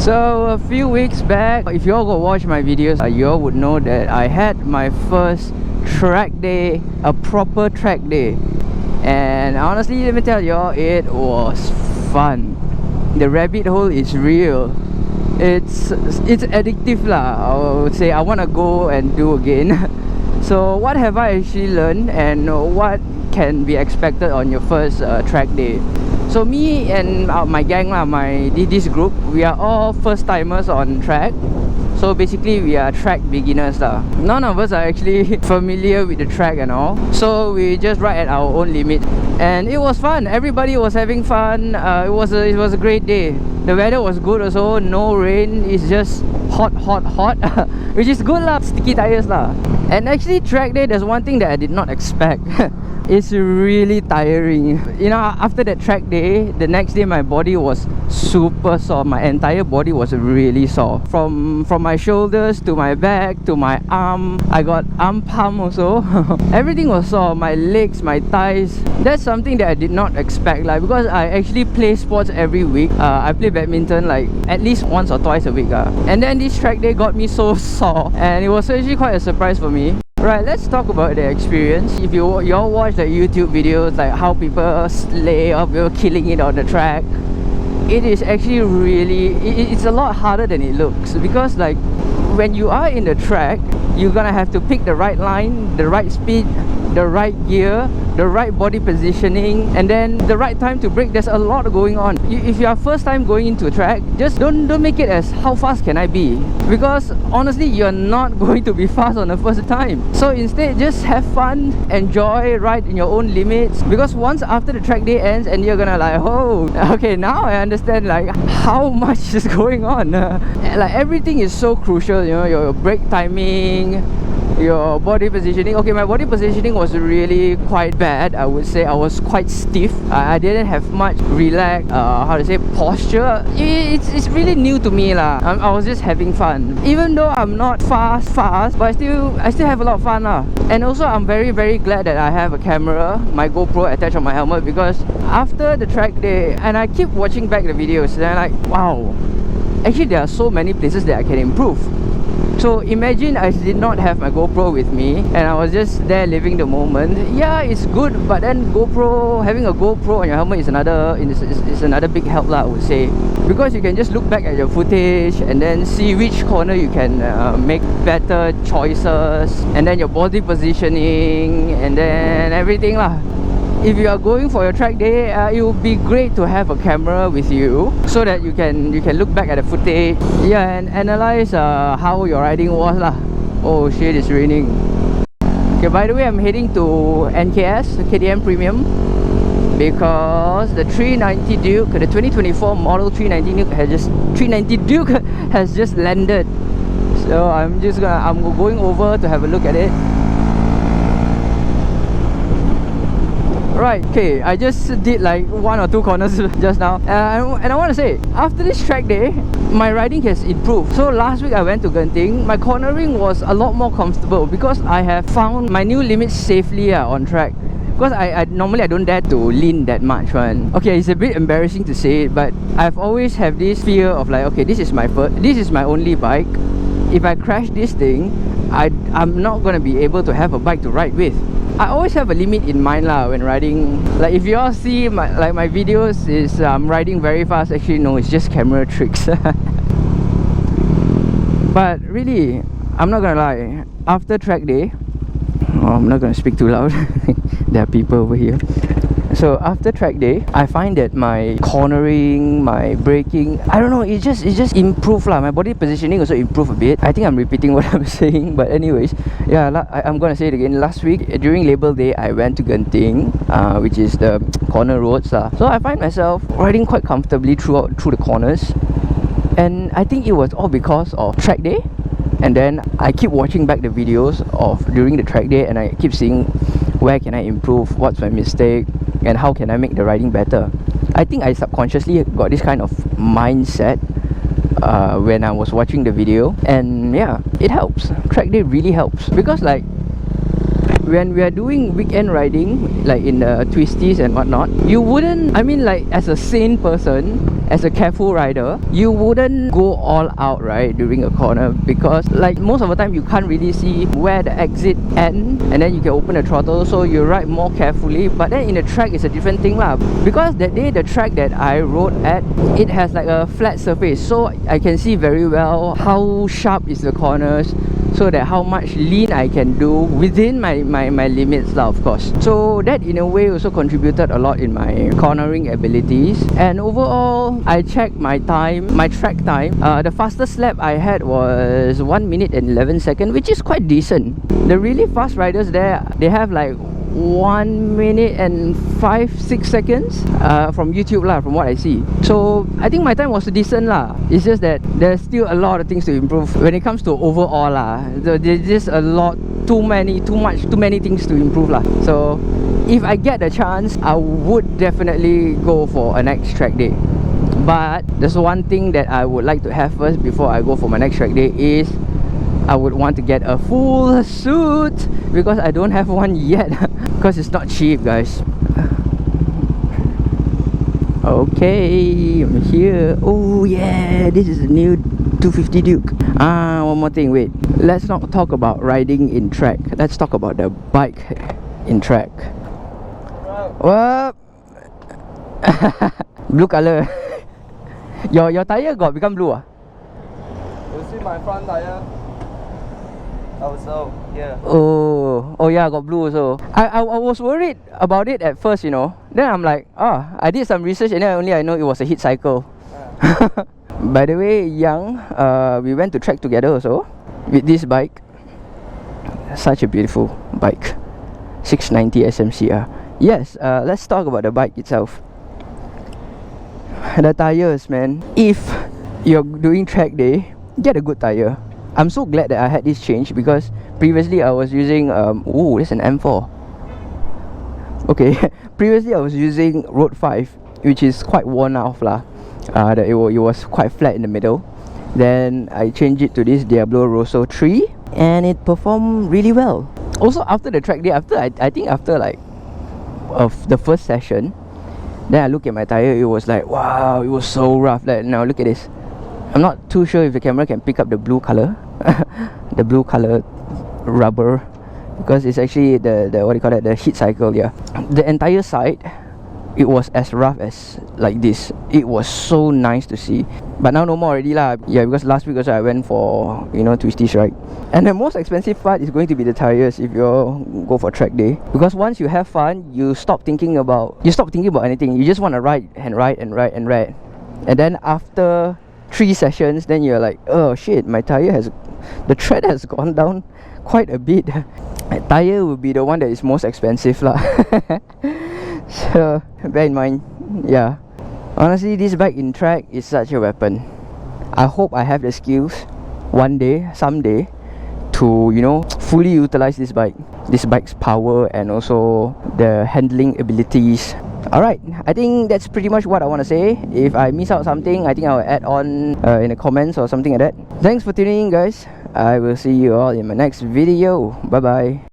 So a few weeks back, if you all go watch my videos, you all would know that I had my first track day, a proper track day. And honestly, let me tell you all, it was fun. The rabbit hole is real. It's addictive lah. I would say I want to go and do again. So what have I actually learned, and what can be expected on your first track day? So me and my gang lah, this group, we are all first timers on track. So basically we are track beginners lah. None of us are actually familiar with the track and all. So we just ride at our own limit. And it was fun. Everybody was having fun. It was a great day. The weather was good also. No rain. It's just hot which is good lah. Sticky tires lah. And actually track day, there's one thing that I did not expect. It's really tiring. You know, after that track day, the next day my body was super sore. My entire body was really sore. From my shoulders to my back to my arm. I got arm pump also. Everything was sore. My legs, my thighs. That's something that I did not expect, like, because I actually play sports every week. I play badminton like at least once or twice a week. And then this track day got me so sore, and it was actually quite a surprise for me. Right, let's talk about the experience. If you all watch the YouTube videos, like how people slay or people killing it on the track, it is actually really, it's a lot harder than it looks. Because like when you are in the track, you're gonna have to pick the right line, the right speed, the right gear, the right body positioning, and then the right time to brake. There's a lot going on. If you are first time going into a track, just don't make it as how fast can I be, because honestly you're not going to be fast on the first time. So instead, just have fun, enjoy, ride in your own limits, because once after the track day ends and you're gonna like, oh, okay, now I understand like how much is going on. Like everything is so crucial, you know, your brake timing, your body positioning. Okay, my body positioning was really quite bad, I would say. I was quite stiff. I didn't have much relaxed, how to say, posture. It's really new to me lah. I was just having fun. Even though I'm not fast, but I still have a lot of fun lah. And also I'm very glad that I have a camera, my GoPro attached on my helmet, because after the track day, and I keep watching back the videos, and I'm like, wow, actually there are so many places that I can improve. So imagine I did not have my GoPro with me and I was just there living the moment. Yeah, it's good, but then having a GoPro on your helmet is another big help lah, I would say, because you can just look back at your footage and then see which corner you can make better choices, and then your body positioning, and then everything lah. If you are going for your track day, it would be great to have a camera with you so that you can look back at the footage, yeah, and analyze how your riding was lah. Oh shit, it's raining. Okay, by the way, I'm heading to NKS, KTM Premium, because the 390 Duke, the 2024 model 390 Duke has just landed. So I'm going over to have a look at it. Right, okay, I just did like 1 or 2 corners just now, and I want to say, after this track day, my riding has improved. So last week I went to Genting, my cornering was a lot more comfortable because I have found my new limits safely on track. Because I normally don't dare to lean that much one. Okay, it's a bit embarrassing to say it, but I've always have this fear of like, okay, this is my only bike. If I crash this thing, I'm not gonna be able to have a bike to ride with. I always have a limit in mind lah when riding. Like if you all see my videos is riding very fast. Actually no, it's just camera tricks. But really, I'm not gonna lie, after track day, I'm not gonna speak too loud. There are people over here. So after track day, I find that my cornering, my braking, I don't know, it just improved lah. My body positioning also improved a bit. I think I'm repeating what I'm saying, but anyways, yeah, I'm gonna say it again. Last week during Labor Day, I went to Genting, which is the corner roads lah. So I find myself riding quite comfortably through the corners, and I think it was all because of track day. And then I keep watching back the videos of during the track day, and I keep seeing where can I improve, what's my mistake, and how can I make the riding better. I think I subconsciously got this kind of mindset when I was watching the video, and yeah, it helps. Track day really helps, because like when we are doing weekend riding, like in the twisties and whatnot, you wouldn't, I mean, like as a sane person, as a careful rider, you wouldn't go all out, right, during a corner, because like most of the time you can't really see where the exit ends, and then you can open the throttle, so you ride more carefully. But then in the track it's a different thing lah, because that day the track that I rode at, it has like a flat surface, so I can see very well how sharp is the corners, so that how much lean I can do within my limits lah, of course. So that in a way also contributed a lot in my cornering abilities. And overall, I checked my time, my track time. The fastest lap I had was 1 minute and 11 seconds, which is quite decent. The really fast riders there, they have like 1 minute and 5-6 seconds from YouTube lah, from what I see. So I think my time was decent lah. It's just that there's still a lot of things to improve when it comes to overall lah. There's just a lot, too many things to improve lah. So if I get the chance, I would definitely go for a next track day. But there's one thing that I would like to have first before I go for my next track day is I would want to get a full suit, because I don't have one yet. Because it's not cheap, guys. Okay, I'm here. Oh yeah, this is a new 250 Duke. One more thing, wait. Let's not talk about riding in track. Let's talk about the bike in track. What? Blue color. Your tire got become blue ah? You see my front tire? Also, yeah. Oh yeah, got blue also. I was worried about it at first, you know. Then I'm like, I did some research and then I know it was a heat cycle. Yeah. By the way, Yang, we went to track together also with this bike. Such a beautiful bike, 690 SMCR. Yes, let's talk about the bike itself. The tires, man. If you're doing track day, get a good tire. I'm so glad that I had this change, because previously I was using there's an M4. Okay, previously I was using Road 5, which is quite worn off lah. It was quite flat in the middle. Then I changed it to this Diablo Rosso 3, and it performed really well. Also after the track day, I think after like the first session, then I look at my tire, it was like, wow, it was so rough. Like, now look at this. I'm not too sure if the camera can pick up the blue color, the blue color rubber, because it's actually the what do you call it, the heat cycle. Yeah, the entire side, it was as rough as like this. It was so nice to see, but now no more already lah. Yeah, because last week also I went for, you know, twisties, right? And the most expensive part is going to be the tires if you go for track day, because once you have fun, you stop thinking about anything. You just want to ride and ride and ride and ride, and then after 3 sessions, then you're like, oh shit, my tire the tread has gone down quite a bit. My tire will be the one that is most expensive lah. So bear in mind. Yeah, honestly, this bike in track is such a weapon. I hope I have the skills one day, someday, to, you know, fully utilize this bike's power and also the handling abilities. Alright, I think that's pretty much what I want to say. If I miss out something, I think I'll add on in the comments or something like that. Thanks for tuning in, guys. I will see you all in my next video. Bye bye.